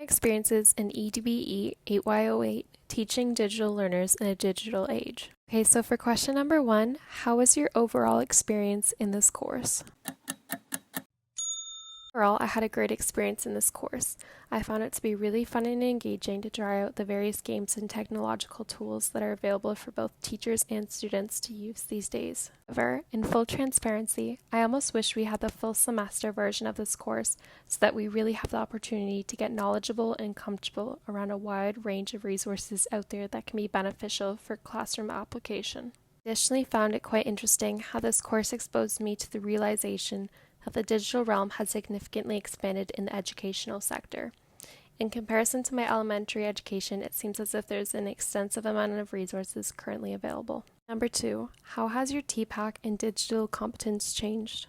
Experiences in EDBE 8Y08, Teaching Digital Learners in a Digital Age. Okay, so for question number 1, how was your overall experience in this course? Overall, I had a great experience in this course. I found it to be really fun and engaging to try out the various games and technological tools that are available for both teachers and students to use these days. However, in full transparency, I almost wish we had the full semester version of this course so that we really have the opportunity to get knowledgeable and comfortable around a wide range of resources out there that can be beneficial for classroom application. Additionally, found it quite interesting how this course exposed me to the realization that the digital realm has significantly expanded in the educational sector. In comparison to my elementary education, it seems as if there's an extensive amount of resources currently available. Number 2, how has your TPAC and digital competence changed?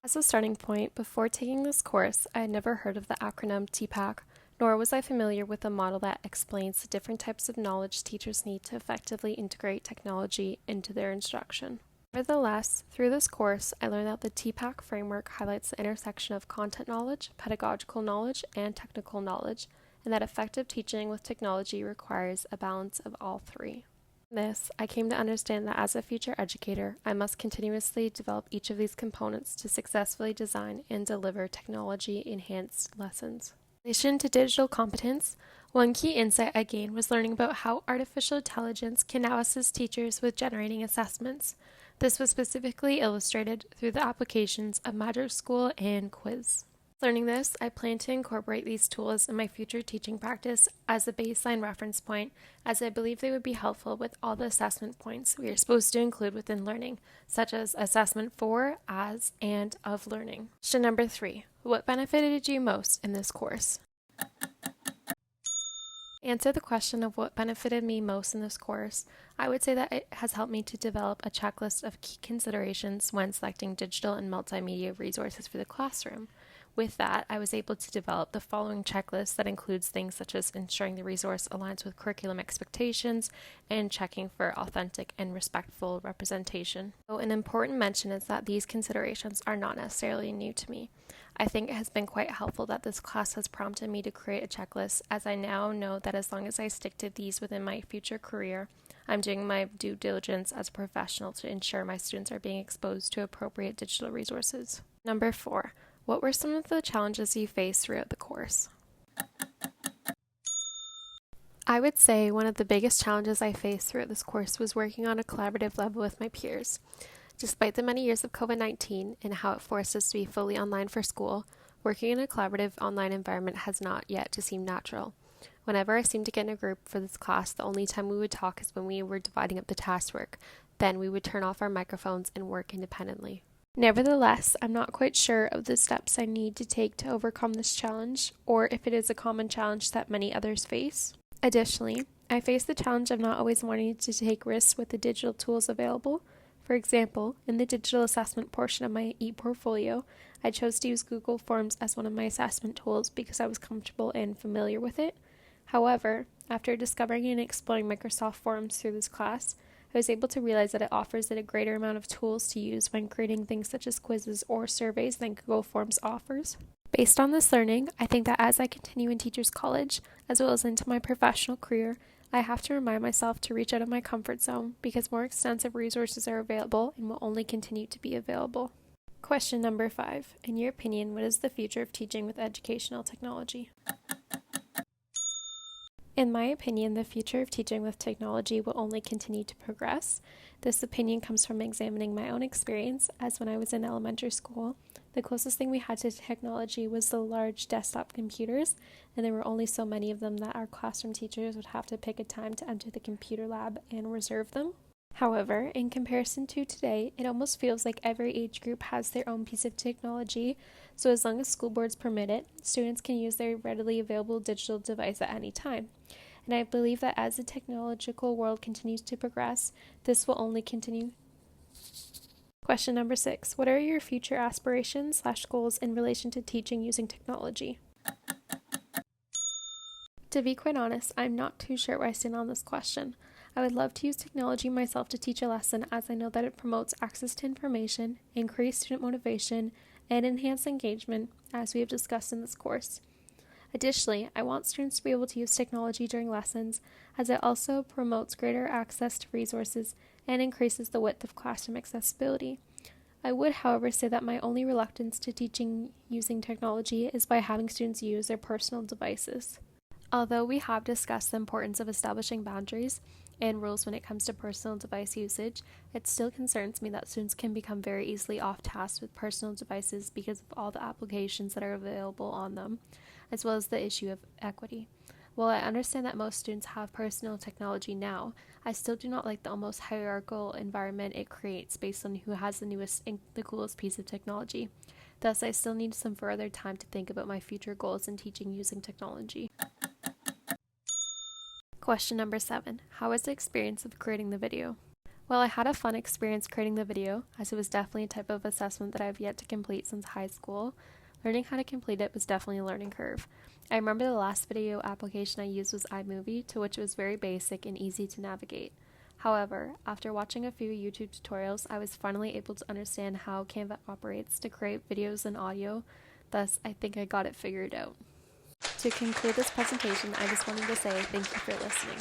As a starting point, before taking this course, I had never heard of the acronym TPAC, nor was I familiar with a model that explains the different types of knowledge teachers need to effectively integrate technology into their instruction. Nevertheless, through this course, I learned that the TPAC framework highlights the intersection of content knowledge, pedagogical knowledge, and technical knowledge, and that effective teaching with technology requires a balance of all three. From this, I came to understand that as a future educator, I must continuously develop each of these components to successfully design and deliver technology-enhanced lessons. In relation to digital competence, one key insight I gained was learning about how artificial intelligence can now assist teachers with generating assessments. This was specifically illustrated through the applications of Magic School and Quiz. Learning this, I plan to incorporate these tools in my future teaching practice as a baseline reference point, as I believe they would be helpful with all the assessment points we are supposed to include within learning, such as assessment for, as, and of learning. Question number 3. What benefited you most in this course? Answer the question of what benefited me most in this course, I would say that it has helped me to develop a checklist of key considerations when selecting digital and multimedia resources for the classroom. With that, I was able to develop the following checklist that includes things such as ensuring the resource aligns with curriculum expectations and checking for authentic and respectful representation. So an important mention is that these considerations are not necessarily new to me. I think it has been quite helpful that this class has prompted me to create a checklist, as I now know that as long as I stick to these within my future career, I'm doing my due diligence as a professional to ensure my students are being exposed to appropriate digital resources. Number 4. What were some of the challenges you faced throughout the course? I would say one of the biggest challenges I faced throughout this course was working on a collaborative level with my peers. Despite the many years of COVID-19 and how it forced us to be fully online for school, working in a collaborative online environment has not yet to seem natural. Whenever I seemed to get in a group for this class, the only time we would talk is when we were dividing up the task work. Then we would turn off our microphones and work independently. Nevertheless, I'm not quite sure of the steps I need to take to overcome this challenge, or if it is a common challenge that many others face. Additionally, I face the challenge of not always wanting to take risks with the digital tools available. For example, in the digital assessment portion of my e-portfolio, I chose to use Google Forms as one of my assessment tools because I was comfortable and familiar with it. However, after discovering and exploring Microsoft Forms through this class, I was able to realize that it offers a greater amount of tools to use when creating things such as quizzes or surveys than Google Forms offers. Based on this learning, I think that as I continue in Teachers College, as well as into my professional career, I have to remind myself to reach out of my comfort zone because more extensive resources are available and will only continue to be available. Question number 5. In your opinion, what is the future of teaching with educational technology? In my opinion, the future of teaching with technology will only continue to progress. This opinion comes from examining my own experience, as when I was in elementary school, the closest thing we had to technology was the large desktop computers, and there were only so many of them that our classroom teachers would have to pick a time to enter the computer lab and reserve them. However, in comparison to today, it almost feels like every age group has their own piece of technology, so as long as school boards permit it, students can use their readily available digital device at any time. And I believe that as the technological world continues to progress, this will only continue. Question number 6. What are your future aspirations/goals in relation to teaching using technology? To be quite honest, I'm not too sure where I stand on this question. I would love to use technology myself to teach a lesson, as I know that it promotes access to information, increased student motivation, and enhanced engagement, as we have discussed in this course. Additionally, I want students to be able to use technology during lessons, as it also promotes greater access to resources and increases the width of classroom accessibility. I would, however, say that my only reluctance to teaching using technology is by having students use their personal devices. Although we have discussed the importance of establishing boundaries and rules when it comes to personal device usage, it still concerns me that students can become very easily off task with personal devices because of all the applications that are available on them, as well as the issue of equity. While I understand that most students have personal technology now, I still do not like the almost hierarchical environment it creates based on who has the newest and the coolest piece of technology. Thus, I still need some further time to think about my future goals in teaching using technology. Question number 7. How was the experience of creating the video? Well, I had a fun experience creating the video, as it was definitely a type of assessment that I've yet to complete since high school. Learning how to complete it was definitely a learning curve. I remember the last video application I used was iMovie, to which it was very basic and easy to navigate. However, after watching a few YouTube tutorials, I was finally able to understand how Canva operates to create videos and audio. Thus, I think I got it figured out. To conclude this presentation, I just wanted to say thank you for listening.